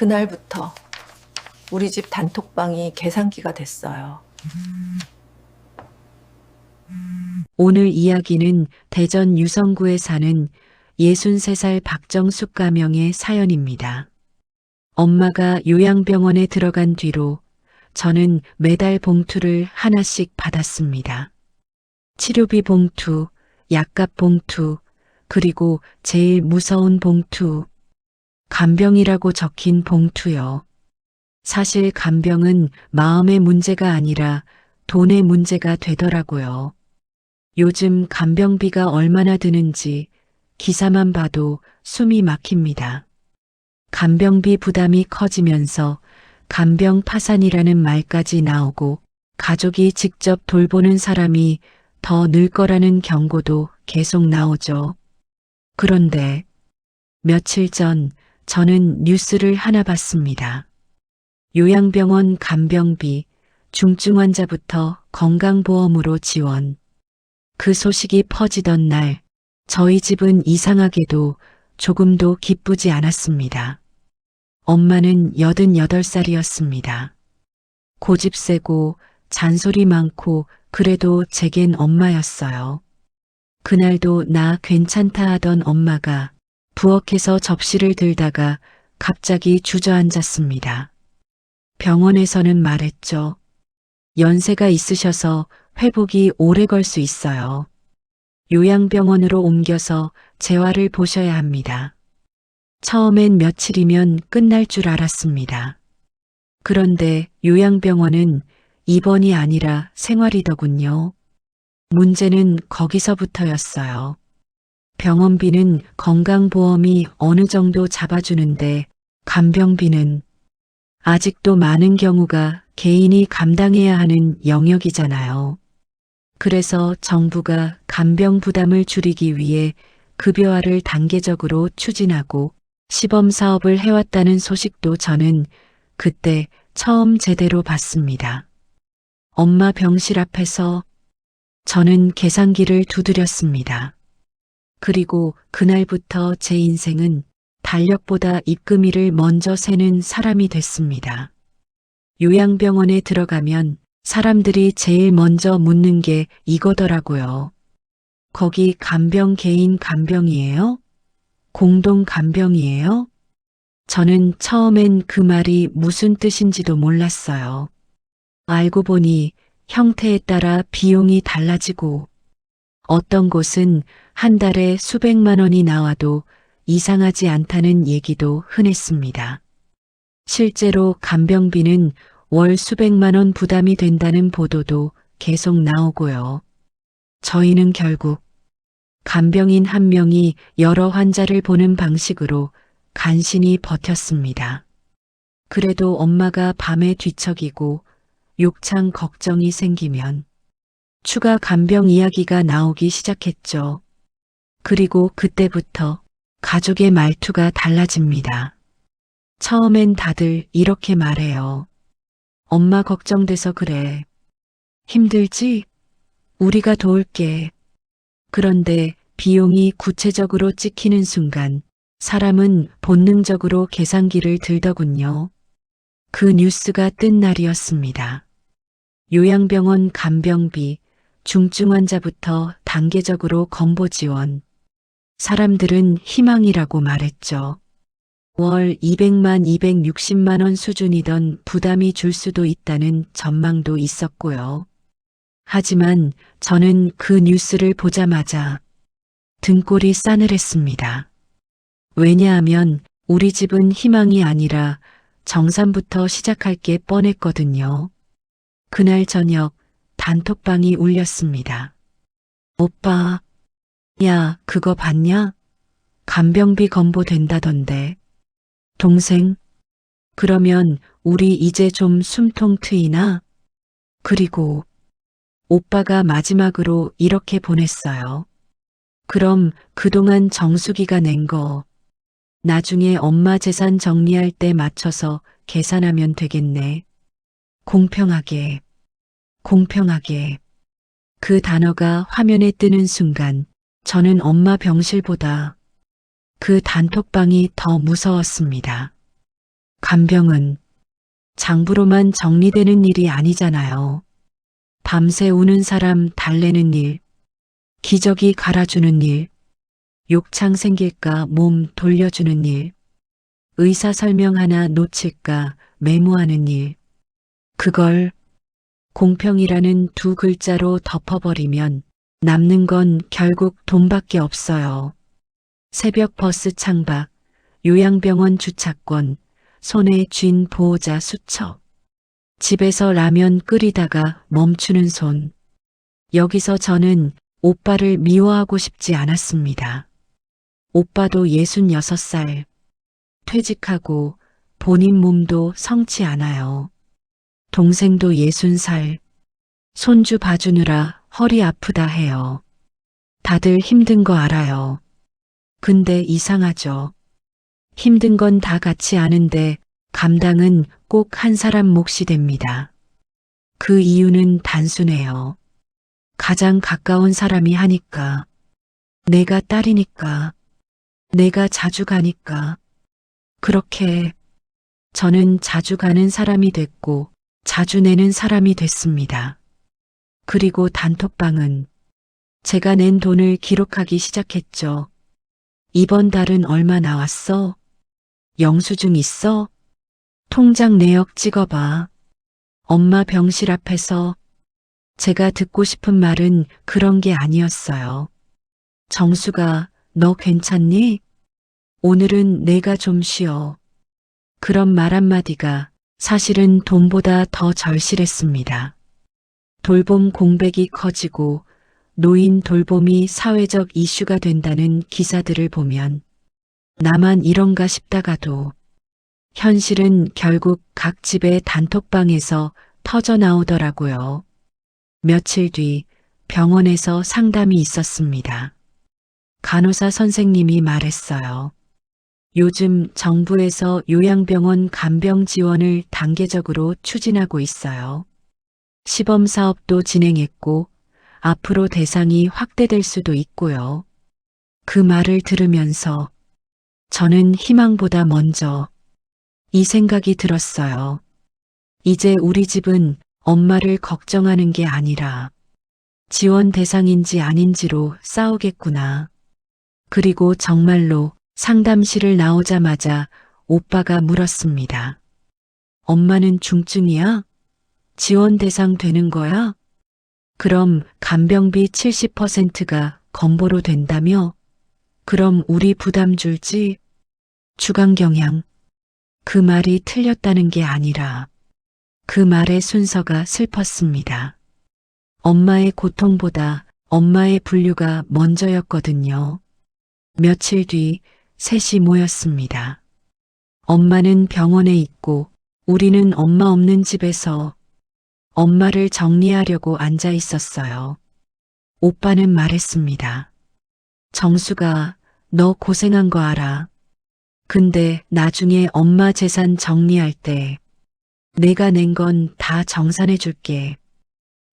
그날부터 우리 집 단톡방이 계산기가 됐어요. 오늘 이야기는 대전 유성구에 사는 63살 박정숙 가명의 사연입니다. 엄마가 요양병원에 들어간 뒤로 저는 매달 봉투를 하나씩 받았습니다. 치료비 봉투, 약값 봉투, 그리고 제일 무서운 봉투, 간병이라고 적힌 봉투요. 사실 간병은 마음의 문제가 아니라 돈의 문제가 되더라고요. 요즘 간병비가 얼마나 드는지 기사만 봐도 숨이 막힙니다. 간병비 부담이 커지면서 간병 파산이라는 말까지 나오고 가족이 직접 돌보는 사람이 더 늘 거라는 경고도 계속 나오죠. 그런데 며칠 전 저는 뉴스를 하나 봤습니다. 요양병원 간병비, 중증 환자부터 건강보험으로 지원. 그 소식이 퍼지던 날 저희 집은 이상하게도 조금도 기쁘지 않았습니다. 엄마는 88살이었습니다. 고집 세고 잔소리 많고 그래도 제겐 엄마였어요. 그날도 나 괜찮다 하던 엄마가 부엌에서 접시를 들다가 갑자기 주저앉았습니다. 병원에서는 말했죠. 연세가 있으셔서 회복이 오래 걸 수 있어요. 요양병원으로 옮겨서 재활을 보셔야 합니다. 처음엔 며칠이면 끝날 줄 알았습니다. 그런데 요양병원은 입원이 아니라 생활이더군요. 문제는 거기서부터였어요. 병원비는 건강보험이 어느 정도 잡아주는데 간병비는 아직도 많은 경우가 개인이 감당해야 하는 영역이잖아요. 그래서 정부가 간병 부담을 줄이기 위해 급여화를 단계적으로 추진하고 시범 사업을 해왔다는 소식도 저는 그때 처음 제대로 봤습니다. 엄마 병실 앞에서 저는 계산기를 두드렸습니다. 그리고 그날부터 제 인생은 달력보다 입금일을 먼저 세는 사람이 됐습니다. 요양병원에 들어가면 사람들이 제일 먼저 묻는 게 이거더라고요. 거기 간병 개인 간병이에요? 공동 간병이에요? 저는 처음엔 그 말이 무슨 뜻인지도 몰랐어요. 알고 보니 형태에 따라 비용이 달라지고 어떤 곳은 한 달에 수백만 원이 나와도 이상하지 않다는 얘기도 흔했습니다. 실제로 간병비는 월 수백만 원 부담이 된다는 보도도 계속 나오고요. 저희는 결국 간병인 한 명이 여러 환자를 보는 방식으로 간신히 버텼습니다. 그래도 엄마가 밤에 뒤척이고 욕창 걱정이 생기면 추가 간병 이야기가 나오기 시작했죠. 그리고 그때부터 가족의 말투가 달라집니다. 처음엔 다들 이렇게 말해요. 엄마 걱정돼서 그래. 힘들지? 우리가 도울게. 그런데 비용이 구체적으로 찍히는 순간 사람은 본능적으로 계산기를 들더군요. 그 뉴스가 뜬 날이었습니다. 요양병원 간병비, 중증 환자부터 단계적으로 건보 지원. 사람들은 희망이라고 말했죠. 월 200만, 260만 원 수준이던 부담이 줄 수도 있다는 전망도 있었고요. 하지만 저는 그 뉴스를 보자마자 등골이 싸늘했습니다. 왜냐하면 우리 집은 희망이 아니라 정산부터 시작할 게 뻔했거든요. 그날 저녁 단톡방이 울렸습니다. 오빠, 야, 그거 봤냐? 간병비 건보 된다던데. 동생, 그러면 우리 이제 좀 숨통 트이나? 그리고 오빠가 마지막으로 이렇게 보냈어요. 그럼 그동안 정수기가 낸 거 나중에 엄마 재산 정리할 때 맞춰서 계산하면 되겠네. 공평하게, 공평하게. 그 단어가 화면에 뜨는 순간 저는 엄마 병실보다 그 단톡방이 더 무서웠습니다. 간병은 장부로만 정리되는 일이 아니잖아요. 밤새 우는 사람 달래는 일, 기저귀 갈아주는 일, 욕창 생길까 몸 돌려주는 일, 의사 설명 하나 놓칠까 메모하는 일. 그걸 공평이라는 두 글자로 덮어버리면 남는 건 결국 돈밖에 없어요. 새벽 버스 창밖, 요양병원 주차권, 손에 쥔 보호자 수첩. 집에서 라면 끓이다가 멈추는 손. 여기서 저는 오빠를 미워하고 싶지 않았습니다. 오빠도 66살. 퇴직하고 본인 몸도 성치 않아요. 동생도 60살. 손주 봐주느라 허리 아프다 해요. 다들 힘든 거 알아요. 근데 이상하죠. 힘든 건 다 같이 아는데 감당은 꼭 한 사람 몫이 됩니다. 그 이유는 단순해요. 가장 가까운 사람이 하니까. 내가 딸이니까. 내가 자주 가니까. 그렇게 저는 자주 가는 사람이 됐고 자주 내는 사람이 됐습니다. 그리고 단톡방은 제가 낸 돈을 기록하기 시작했죠. 이번 달은 얼마 나왔어? 영수증 있어? 통장 내역 찍어봐. 엄마 병실 앞에서 제가 듣고 싶은 말은 그런 게 아니었어요. 정수가 너 괜찮니? 오늘은 내가 좀 쉬어. 그런 말 한마디가 사실은 돈보다 더 절실했습니다. 돌봄 공백이 커지고 노인 돌봄이 사회적 이슈가 된다는 기사들을 보면 나만 이런가 싶다가도 현실은 결국 각 집의 단톡방에서 터져 나오더라고요. 며칠 뒤 병원에서 상담이 있었습니다. 간호사 선생님이 말했어요. 요즘 정부에서 요양병원 간병 지원을 단계적으로 추진하고 있어요. 시범 사업도 진행했고 앞으로 대상이 확대될 수도 있고요. 그 말을 들으면서 저는 희망보다 먼저 이 생각이 들었어요. 이제 우리 집은 엄마를 걱정하는 게 아니라 지원 대상인지 아닌지로 싸우겠구나. 그리고 정말로 상담실을 나오자마자 오빠가 물었습니다. 엄마는 중증이야? 지원 대상 되는 거야? 그럼 간병비 70%가 건보로 된다며? 그럼 우리 부담 줄지? 주간경양. 그 말이 틀렸다는 게 아니라 그 말의 순서가 슬펐습니다. 엄마의 고통보다 엄마의 분류가 먼저였거든요. 며칠 뒤 셋이 모였습니다. 엄마는 병원에 있고 우리는 엄마 없는 집에서 엄마를 정리하려고 앉아 있었어요. 오빠는 말했습니다. 정수가 너 고생한 거 알아. 근데 나중에 엄마 재산 정리할 때 내가 낸 건 다 정산해 줄게.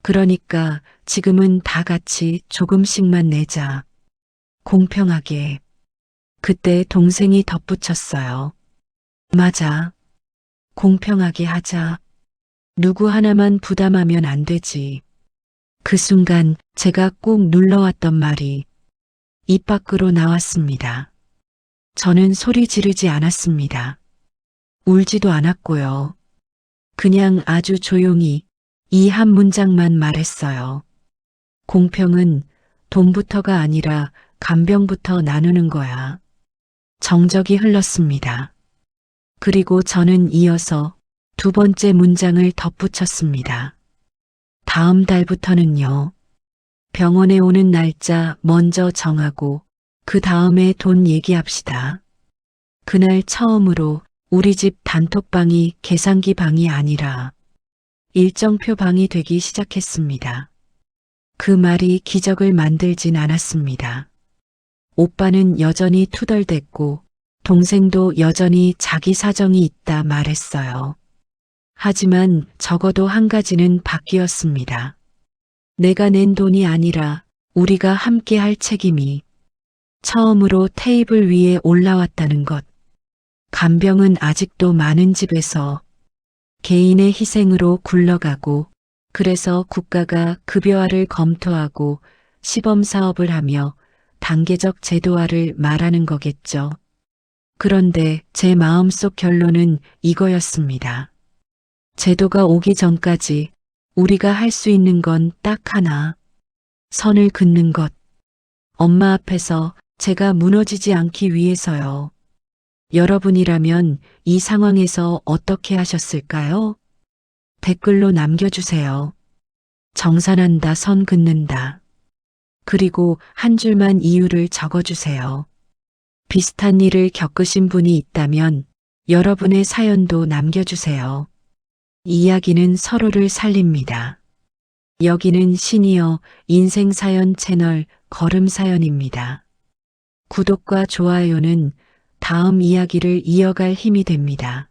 그러니까 지금은 다 같이 조금씩만 내자. 공평하게. 그때 동생이 덧붙였어요. 맞아. 공평하게 하자. 누구 하나만 부담하면 안 되지. 그 순간 제가 꼭 눌러왔던 말이 입 밖으로 나왔습니다. 저는 소리 지르지 않았습니다. 울지도 않았고요. 그냥 아주 조용히 이 한 문장만 말했어요. 공평은 돈부터가 아니라 간병부터 나누는 거야. 정적이 흘렀습니다. 그리고 저는 이어서 두 번째 문장을 덧붙였습니다. 다음 달부터는요. 병원에 오는 날짜 먼저 정하고 그 다음에 돈 얘기합시다. 그날 처음으로 우리 집 단톡방이 계산기 방이 아니라 일정표 방이 되기 시작했습니다. 그 말이 기적을 만들진 않았습니다. 오빠는 여전히 투덜댔고 동생도 여전히 자기 사정이 있다 말했어요. 하지만 적어도 한 가지는 바뀌었습니다. 내가 낸 돈이 아니라 우리가 함께 할 책임이 처음으로 테이블 위에 올라왔다는 것. 간병은 아직도 많은 집에서 개인의 희생으로 굴러가고 그래서 국가가 급여화를 검토하고 시범 사업을 하며 단계적 제도화를 말하는 거겠죠. 그런데 제 마음속 결론은 이거였습니다. 제도가 오기 전까지 우리가 할 수 있는 건 딱 하나. 선을 긋는 것. 엄마 앞에서 제가 무너지지 않기 위해서요. 여러분이라면 이 상황에서 어떻게 하셨을까요? 댓글로 남겨주세요. 정산한다, 선 긋는다. 그리고 한 줄만 이유를 적어주세요. 비슷한 일을 겪으신 분이 있다면 여러분의 사연도 남겨주세요. 이야기는 서로를 살립니다. 여기는 시니어 인생사연 채널 걸음사연입니다. 구독과 좋아요는 다음 이야기를 이어갈 힘이 됩니다.